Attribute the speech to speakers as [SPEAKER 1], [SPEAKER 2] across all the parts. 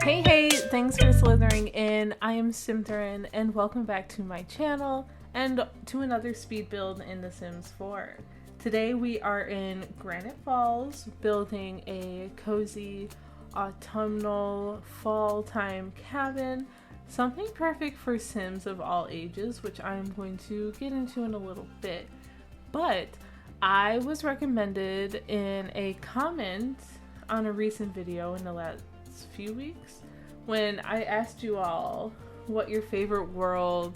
[SPEAKER 1] Hey, thanks for Slythering-in. I am Symtherin and welcome back to my channel and to another speed build in The Sims 4. Today we are in Granite Falls building a cozy autumnal fall time cabin, something perfect for Sims of all ages, which I'm going to get into in a little bit. But I was recommended in a comment on a recent video in the last few weeks when I asked you all what your favorite world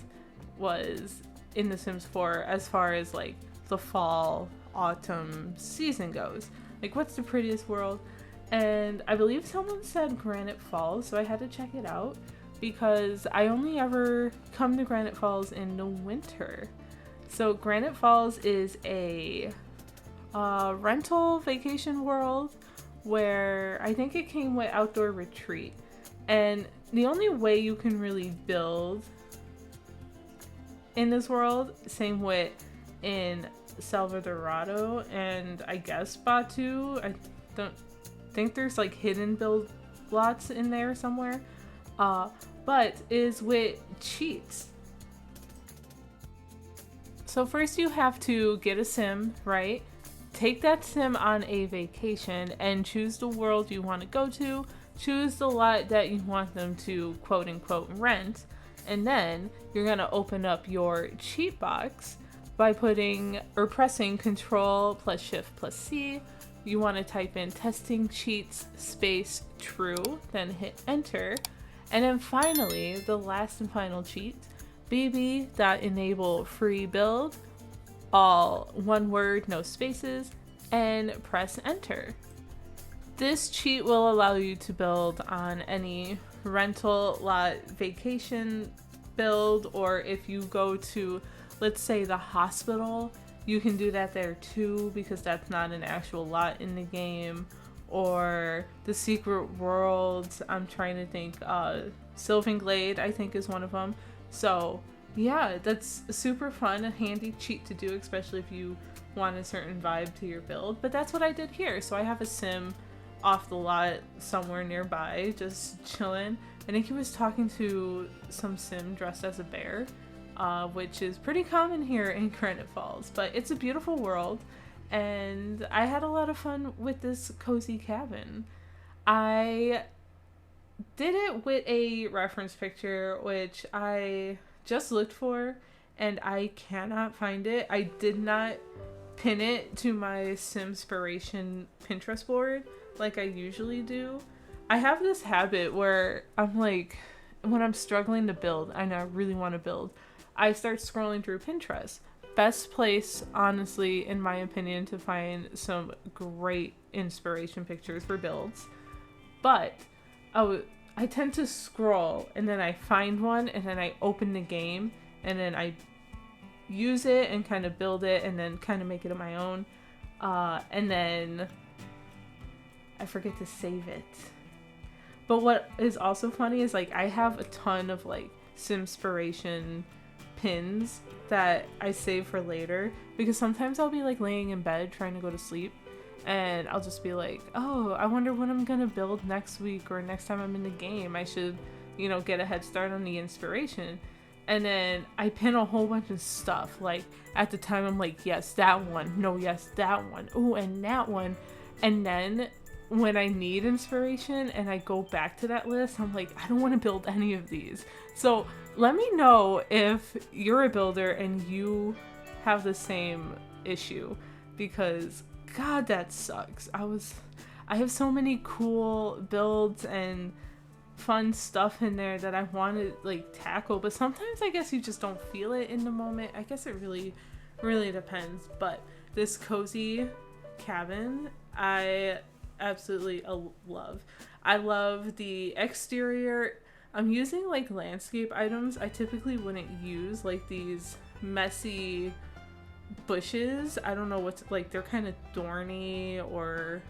[SPEAKER 1] was in The Sims 4 as far as like the fall autumn season goes. Like, what's the prettiest world? And I believe someone said Granite Falls, so I had to check it out because I only ever come to Granite Falls in the winter. So Granite Falls is a rental vacation world where I think it came with outdoor retreat, and the only way you can really build in this world, same way in Salvadorado and I guess Batu, I don't think there's like hidden build lots in there somewhere, but is with cheats. So first you have to get a sim, right? Take that sim on a vacation and choose the world you want to go to, choose the lot that you want them to quote unquote rent, and then you're going to open up your cheat box by putting or pressing Control plus Shift plus C. You want to type in testing cheats space true, then hit enter, and then finally the last and final cheat, bb.enable free build, all one word, no spaces, and press enter. This cheat will allow you to build on any rental lot vacation build, or if you go to, let's say, the hospital, you can do that there too because that's not an actual lot in the game, or the secret worlds. I'm trying to think, Sylvan Glade I think is one of them. So yeah, that's super fun, a handy cheat to do, especially if you want a certain vibe to your build. But that's what I did here. So I have a sim off the lot somewhere nearby, just chilling. I think he was talking to some sim dressed as a bear, which is pretty common here in Granite Falls. But it's a beautiful world, and I had a lot of fun with this cozy cabin. I did it with a reference picture, which I just looked for and I cannot find it. I did not pin it to my Simspiration Pinterest board like I usually do. I have this habit where I'm like, when I'm struggling to build and I really want to build, I start scrolling through Pinterest. Best place, honestly, in my opinion, to find some great inspiration pictures for builds. But I tend to scroll and then I find one and then I open the game and then I use it and kind of build it and then kind of make it my own. And then I forget to save it. But what is also funny is like I have a ton of like Simspiration pins that I save for later because sometimes I'll be like laying in bed trying to go to sleep, and I'll just be like, oh, I wonder what I'm gonna build next week or next time I'm in the game. I should, get a head start on the inspiration. And then I pin a whole bunch of stuff. Like, at the time, I'm like, yes, that one. No, yes, that one. Oh, and that one. And then when I need inspiration and I go back to that list, I'm like, I don't want to build any of these. So let me know if you're a builder and you have the same issue, because God, that sucks. I have so many cool builds and fun stuff in there that I want to like tackle, but sometimes I guess you just don't feel it in the moment. I guess it really depends. But this cozy cabin, I absolutely love. I love the exterior. I'm using like landscape items I typically wouldn't use, like these messy bushes. I don't know what's like, they're kind of thorny, or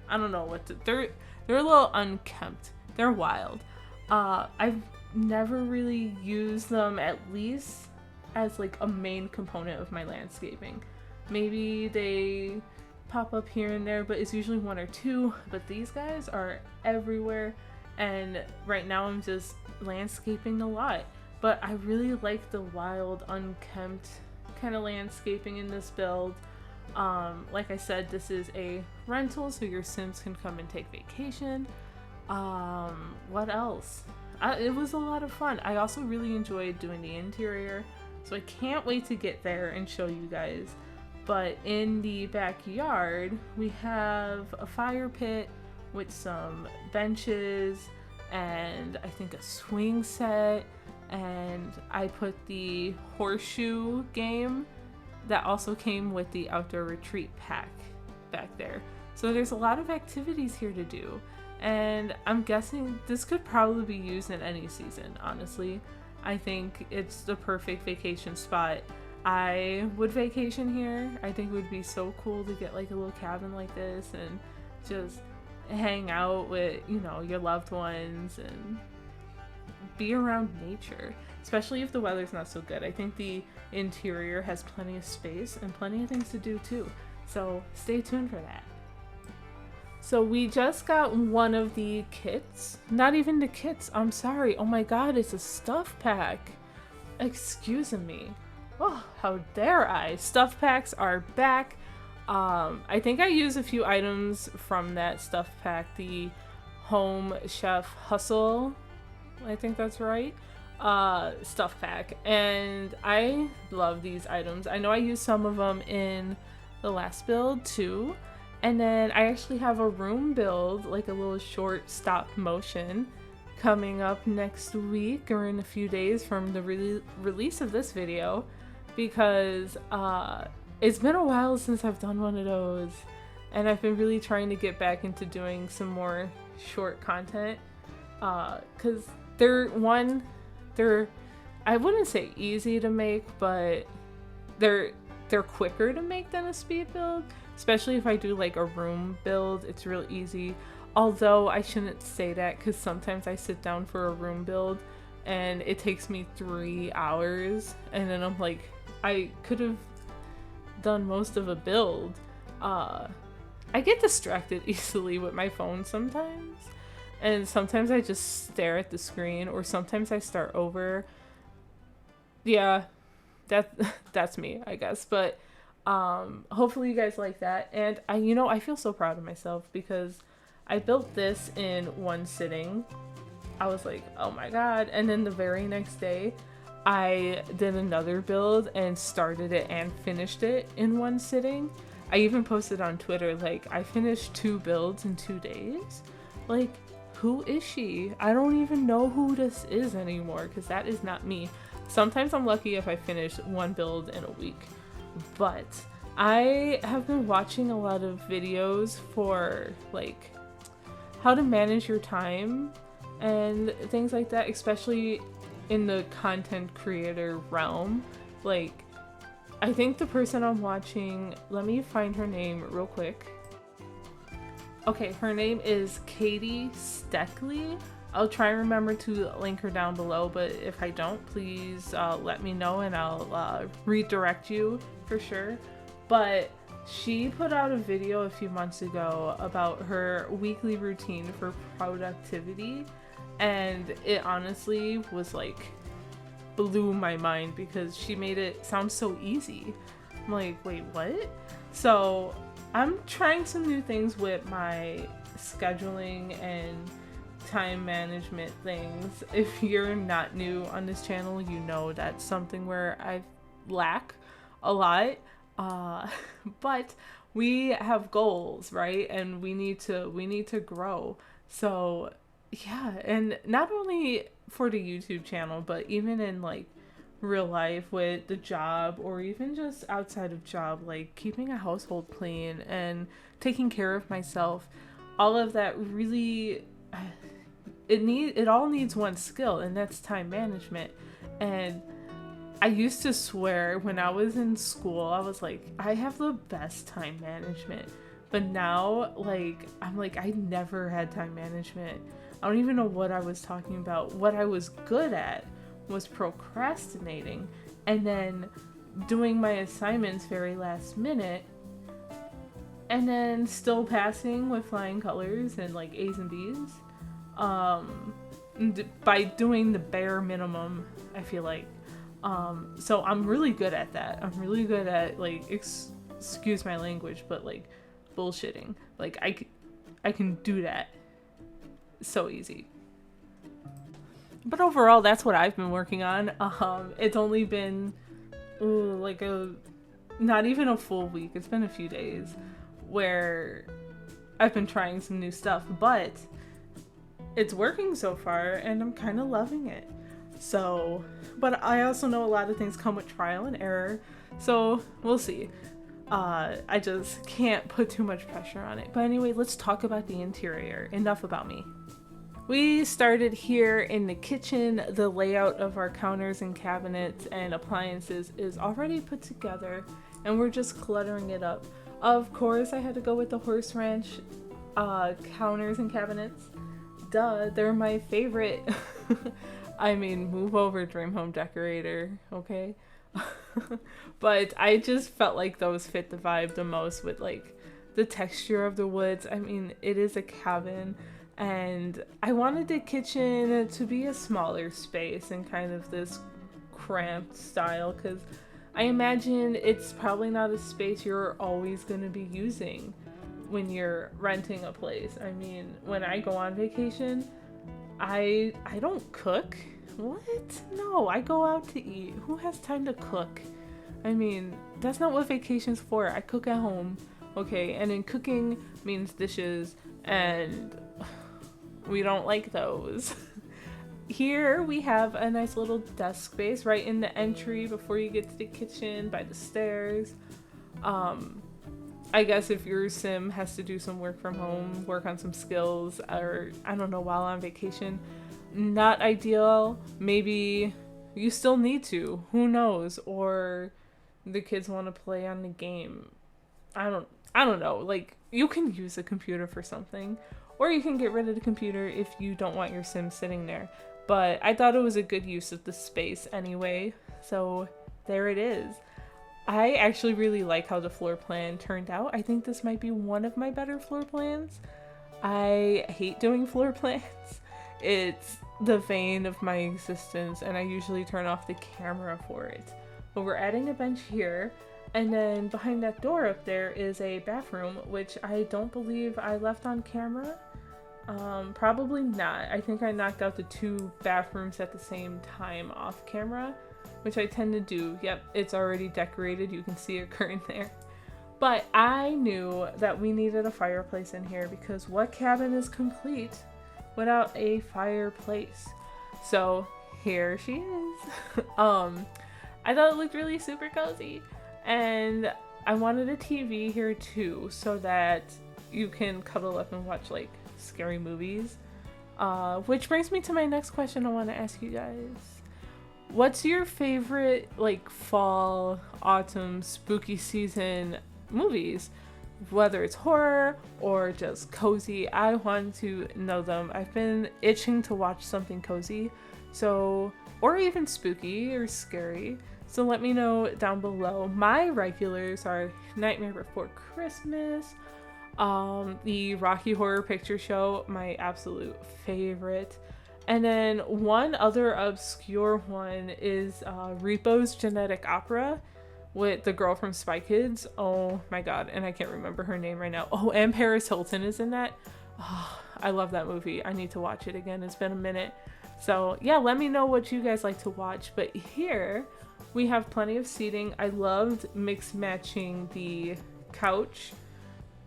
[SPEAKER 1] I don't know what they're a little unkempt. They're wild. I've never really used them, at least as like a main component of my landscaping. Maybe they pop up here and there, but it's usually one or two. But these guys are everywhere, and right now I'm just landscaping a lot. But I really like the wild, unkempt kind of landscaping in this build. Like I said, this is a rental, so your Sims can come and take vacation. What else? It was a lot of fun. I also really enjoyed doing the interior, so I can't wait to get there and show you guys. But in the backyard, we have a fire pit with some benches and I think a swing set, and I put the horseshoe game that also came with the outdoor retreat pack back there. So there's a lot of activities here to do, and I'm guessing this could probably be used in any season, honestly. I think it's the perfect vacation spot. I would vacation here. I think it would be so cool to get like a little cabin like this and just hang out with, you know, your loved ones and be around nature, especially if the weather's not so good. I think the interior has plenty of space and plenty of things to do too. So stay tuned for that. So we just got one of the kits. Not even the kits, I'm sorry. Oh my god, it's a stuff pack. Excuse me. Oh, how dare I. Stuff packs are back. I think I used a few items from that stuff pack. The Home Chef Hustle, I think that's right, stuff pack. And I love these items. I know I used some of them in the last build too. And then I actually have a room build, like a little short stop motion, coming up next week or in a few days from the release of this video, because it's been a while since I've done one of those, and I've been really trying to get back into doing some more short content, because they're I wouldn't say easy to make, but they're quicker to make than a speed build. Especially if I do like a room build, it's real easy. Although I shouldn't say that, because sometimes I sit down for a room build and it takes me 3 hours, and then I'm like, I could have done most of a build. I get distracted easily with my phone sometimes, and sometimes I just stare at the screen, or sometimes I start over. Yeah, that's me, I guess. But hopefully you guys like that. And I feel so proud of myself because I built this in one sitting. I was like, oh my god. And then the very next day I did another build and started it and finished it in one sitting. I even posted on Twitter, like, I finished 2 builds in 2 days. Like, who is she? I don't even know who this is anymore, because that is not me. Sometimes I'm lucky if I finish 1 build in a week. But I have been watching a lot of videos for like how to manage your time and things like that, especially in the content creator realm. Like, I think the person I'm watching, let me find her name real quick. Okay, her name is Katie Steckley. I'll try and remember to link her down below, but if I don't, please let me know and I'll redirect you for sure. But she put out a video a few months ago about her weekly routine for productivity, and it honestly was like, blew my mind because she made it sound so easy. I'm like, wait, what? So I'm trying some new things with my scheduling and time management things. If you're not new on this channel, you know that's something where I lack a lot. But we have goals, right? And we need to grow. So yeah, and not only for the YouTube channel, but even in like real life with the job, or even just outside of job, like keeping a household clean and taking care of myself, all of that really, it all needs one skill, and that's time management. And I used to swear when I was in school, I was like, I have the best time management. But now, like, I'm like, I never had time management. I don't even know what I was talking about. What I was good at was procrastinating and then doing my assignments very last minute, and then still passing with flying colors and like A's and B's. by doing the bare minimum, I feel like. So I'm really good at that. I'm really good at, like, excuse my language, but, like, bullshitting. Like, I can do that so easy. But overall, that's what I've been working on. It's only been like not even a full week. It's been a few days where I've been trying some new stuff, but it's working so far and I'm kind of loving it. So, but I also know a lot of things come with trial and error, so we'll see. I just can't put too much pressure on it. But anyway, let's talk about the interior. Enough about me. We started here in the kitchen. The layout of our counters and cabinets and appliances is already put together, and we're just cluttering it up. Of course, I had to go with the horse ranch counters and cabinets. Duh, they're my favorite. I mean, move over, Dream Home Decorator, okay? But I just felt like those fit the vibe the most with, like, the texture of the woods. I mean, it is a cabin, and I wanted the kitchen to be a smaller space and kind of this cramped style, because I imagine it's probably not a space you're always going to be using when you're renting a place. I mean, when I go on vacation, I don't cook. What? No, I go out to eat. Who has time to cook? I mean, that's not what vacation's for. I cook at home, okay? And then cooking means dishes, and we don't like those. Here we have a nice little desk space right in the entry before you get to the kitchen by the stairs. I guess if your sim has to do some work from home, work on some skills, or I don't know, while on vacation, not ideal. Maybe you still need to, who knows, or the kids want to play on the game. I don't know. Like, you can use a computer for something, or you can get rid of the computer if you don't want your sim sitting there. But I thought it was a good use of the space anyway, so there it is. I actually really like how the floor plan turned out. I think this might be one of my better floor plans. I hate doing floor plans. It's the vein of my existence, and I usually turn off the camera for it. But we're adding a bench here, and then behind that door up there is a bathroom, which I don't believe I left on camera. Probably not. I think I knocked out the two bathrooms at the same time off camera, which I tend to do. Yep, it's already decorated. You can see a curtain there. But I knew that we needed a fireplace in here, because what cabin is complete without a fireplace? So here she is. I thought it looked really super cozy, and I wanted a TV here too, so that you can cuddle up and watch, like, scary movies. Which brings me to my next question I want to ask you guys. What's your favorite, like, fall, autumn, spooky season movies? Whether it's horror or just cozy, I want to know them. I've been itching to watch something cozy, so, or even spooky or scary. So let me know down below. My regulars are Nightmare Before Christmas, the Rocky Horror Picture Show, my absolute favorite. And then one other obscure one is Repo's Genetic Opera with the girl from Spy Kids. Oh my god, and I can't remember her name right now. Oh, and Paris Hilton is in that. Oh, I love that movie. I need to watch it again. It's been a minute. So yeah, let me know what you guys like to watch. But here we have plenty of seating. I loved mix matching the couch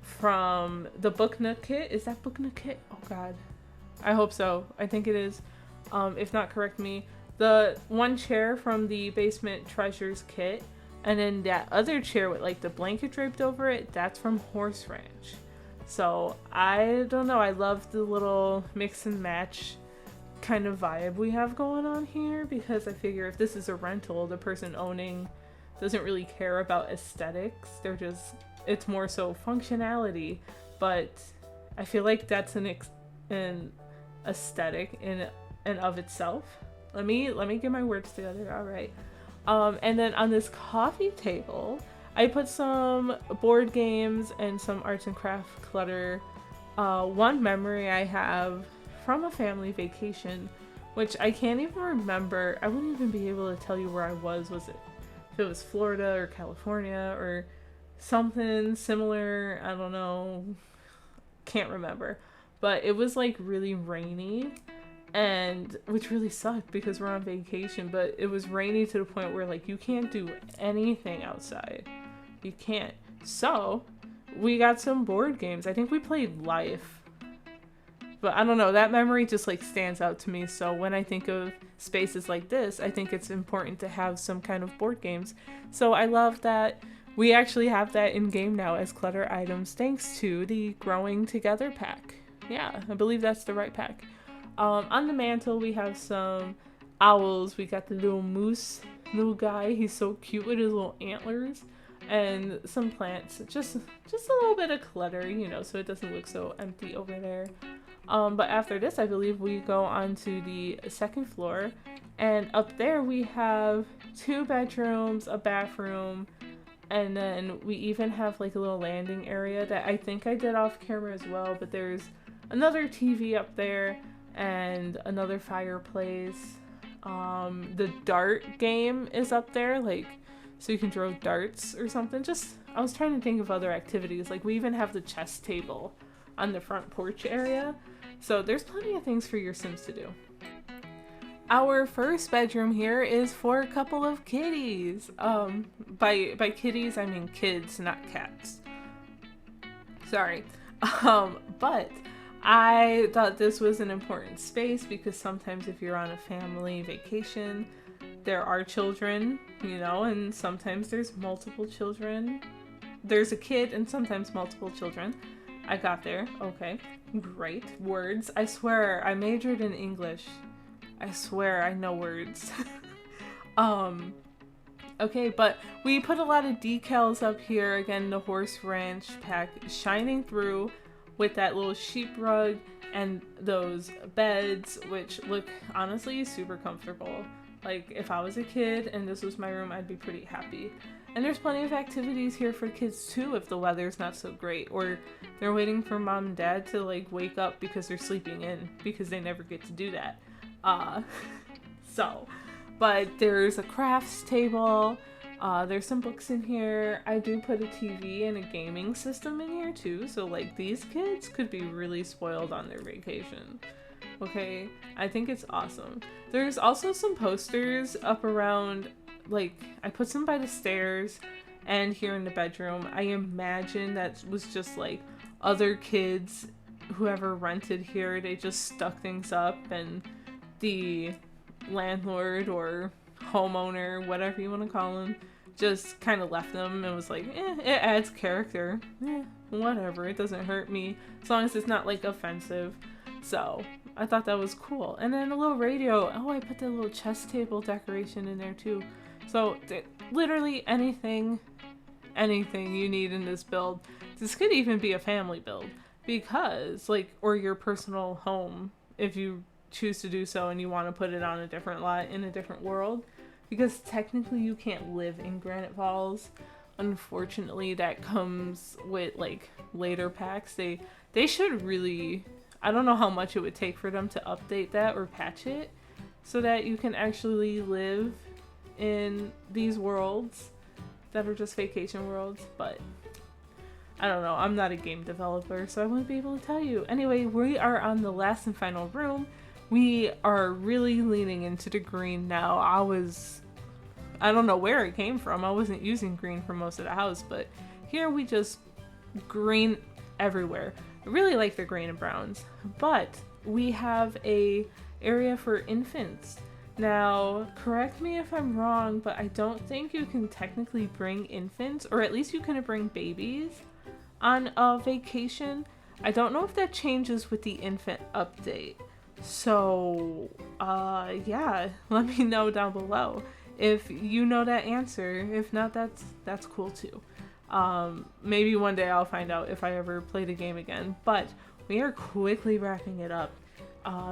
[SPEAKER 1] from the Book Nook kit. Is that Book Nook kit? Oh god. I hope so. I think it is. If not, correct me. The one chair from the Basement Treasures kit, and then that other chair with, like, the blanket draped over it, that's from Horse Ranch. So I don't know. I love the little mix and match kind of vibe we have going on here, because I figure if this is a rental, the person owning doesn't really care about aesthetics. They're just, it's more so functionality. But I feel like that's an aesthetic in and of itself. Let me get my words together. All right. And then on this coffee table, I put some board games and some arts and craft clutter. One memory I have from a family vacation, which I can't even remember. I wouldn't even be able to tell you where I was. Was it, if it was Florida or California or something similar? I don't know. Can't remember. But it was like really rainy, and which really sucked because we're on vacation, but it was rainy to the point where like you can't do anything outside. You can't. So we got some board games. I think we played Life. But I don't know, that memory just like stands out to me. So when I think of spaces like this, I think it's important to have some kind of board games. So I love that we actually have that in game now as clutter items thanks to the Growing Together pack. Yeah, I believe that's the right pack. On the mantle we have some owls. We got the little moose, little guy. He's so cute with his little antlers. And some plants. Just a little bit of clutter, you know, so it doesn't look so empty over there. But after this, I believe we go on to the second floor. And up there we have 2 bedrooms, a bathroom, and then we even have like a little landing area that I think I did off camera as well. But there's another TV up there and another fireplace. The dart game is up there, like, so you can throw darts or something. I was trying to think of other activities. Like we even have the chess table on the front porch area. So there's plenty of things for your Sims to do. Our first bedroom here is for a couple of kitties. By kitties, I mean kids, not cats. Sorry. But I thought this was an important space because sometimes if you're on a family vacation, there are children, you know, and sometimes there's multiple children. There's a kid and sometimes multiple children. I got there. Okay. Great. Words. I swear I majored in English. I swear I know words. Okay, but we put a lot of decals up here. Again, the Horse Ranch pack shining through with that little sheep rug and those beds, which look honestly super comfortable. Like, if I was a kid and this was my room, I'd be pretty happy. And there's plenty of activities here for kids too if the weather's not so great, or they're waiting for mom and dad to like wake up because they're sleeping in, because they never get to do that. But there's a crafts table, there's some books in here. I do put a TV and a gaming system in here too, so like these kids could be really spoiled on their vacation. Okay, I think it's awesome. There's also some posters up around, like, I put some by the stairs and here in the bedroom. I imagine that was just like other kids, whoever rented here, they just stuck things up and the landlord or homeowner, whatever you want to call him, just kind of left them and was like, it adds character. Whatever, it doesn't hurt me as long as it's not like offensive. So I thought that was cool. And then a little radio. Oh, I put the little chess table decoration in there too. So literally anything you need in this build. This could even be a family build because, like, or your personal home if you choose to do so and you want to put it on a different lot in a different world, because technically you can't live in Granite Falls. Unfortunately, that comes with like later packs. They should really, I don't know how much it would take for them to update that or patch it so that you can actually live in these worlds that are just vacation worlds, but I don't know. I'm not a game developer, so I wouldn't be able to tell you. Anyway, we are on the last and final room. We are really leaning into the green now. I don't know where it came from. I wasn't using green for most of the house, but here we just green everywhere. I really like the green and browns, but we have a area for infants. Now, correct me if I'm wrong, but I don't think you can technically bring infants, or at least you can bring babies on a vacation. I don't know if that changes with the infant update. So, yeah, let me know down below if you know that answer. If not, that's cool too. Maybe one day I'll find out if I ever play the game again, but we are quickly wrapping it up.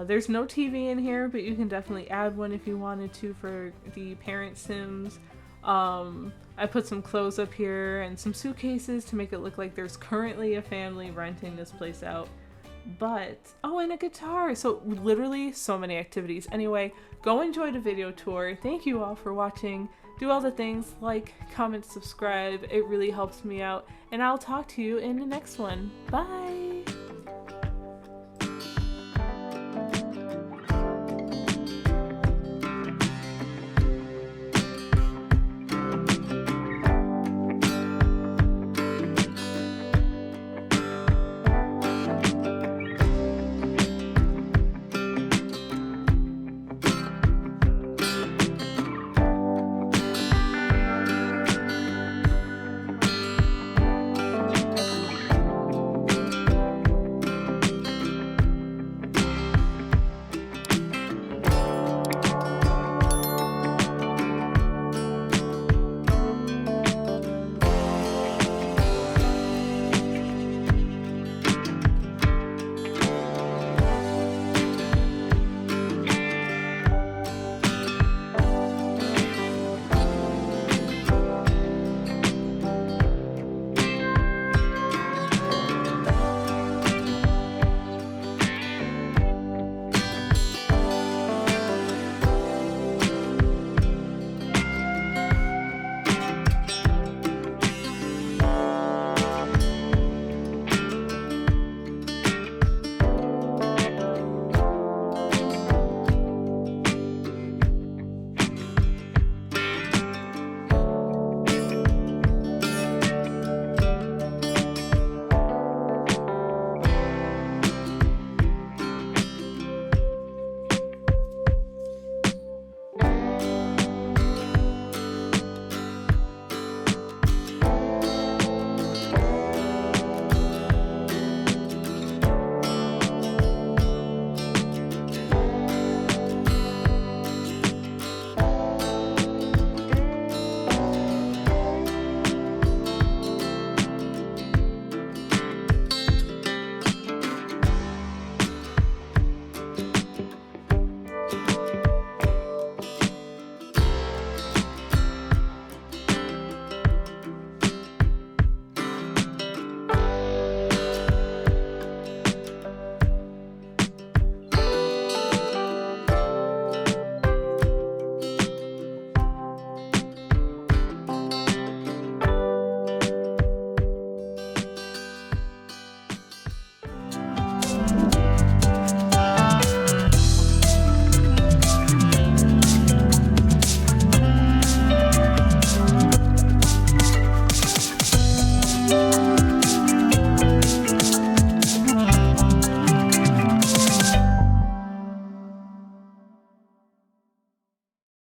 [SPEAKER 1] There's no TV in here, but you can definitely add one if you wanted to for the parent Sims. I put some clothes up here and some suitcases to make it look like there's currently a family renting this place out. But, oh, and a guitar. So literally so many activities. Anyway, go enjoy the video tour. Thank you all for watching. Do all the things, like, comment, subscribe. It really helps me out. And I'll talk to you in the next one. Bye!